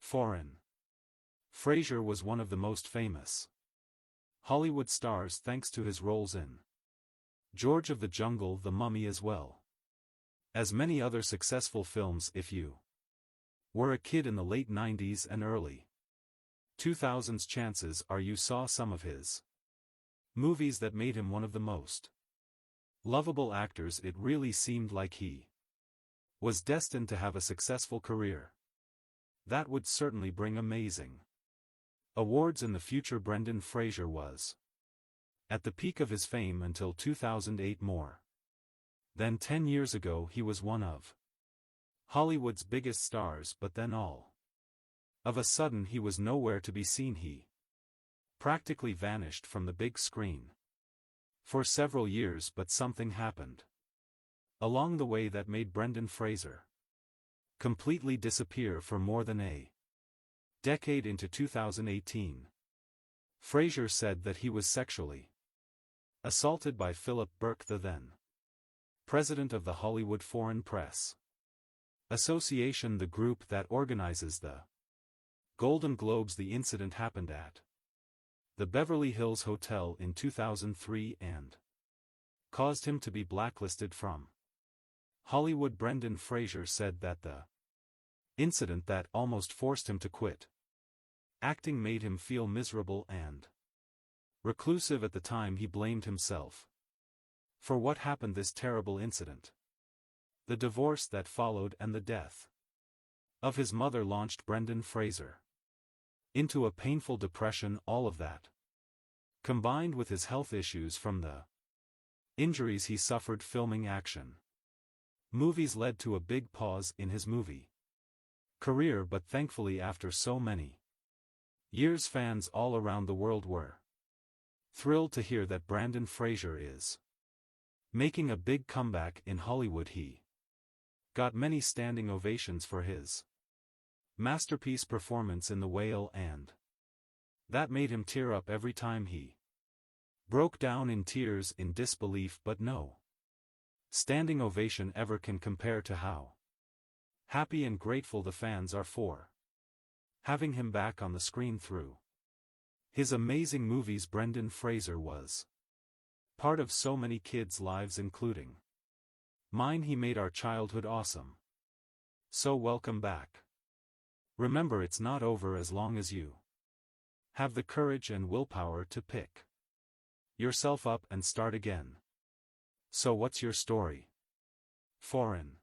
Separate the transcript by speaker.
Speaker 1: Foreign. Fraser was one of the most famous Hollywood stars thanks to his roles in George of the Jungle, The Mummy, as well as many other successful films. If you were a kid in the late 90s and early 2000s, chances are you saw some of his movies that made him one of the most lovable actors. It really seemed like he was destined to have a successful career that would certainly bring amazing awards in the future. Brendan Fraser was at the peak of his fame until 2008. More than 10 years ago he was one of Hollywood's biggest stars, but then all of a sudden he was nowhere to be seen. He practically vanished from the big screen for several years, but something happened along the way that made Brendan Fraser completely disappear for more than a decade. Into 2018, Fraser said that he was sexually assaulted by Philip Burke, the then president of the Hollywood Foreign Press Association, the group that organizes the Golden Globes. The incident happened at the Beverly Hills Hotel in 2003 and caused him to be blacklisted from Hollywood. Brendan Fraser said that the incident that almost forced him to quit acting made him feel miserable and reclusive. At the time he blamed himself for what happened, this terrible incident, the divorce that followed, and the death of his mother launched Brendan Fraser into a painful depression. All of that, combined with his health issues from the injuries he suffered filming action movies, led to a big pause in his movie career. But thankfully, after so many years, fans all around the world were thrilled to hear that Brendan Fraser is making a big comeback in Hollywood. He got many standing ovations for his masterpiece performance in The Whale, and that made him tear up every time he broke down in tears in disbelief. But no standing ovation ever can compare to how happy and grateful the fans are for having him back on the screen through his amazing movies. Brendan Fraser was part of so many kids' lives, including mine. He made our childhood awesome. So welcome back. Remember, it's not over as long as you have the courage and willpower to pick yourself up and start again. So what's your story? Foreign.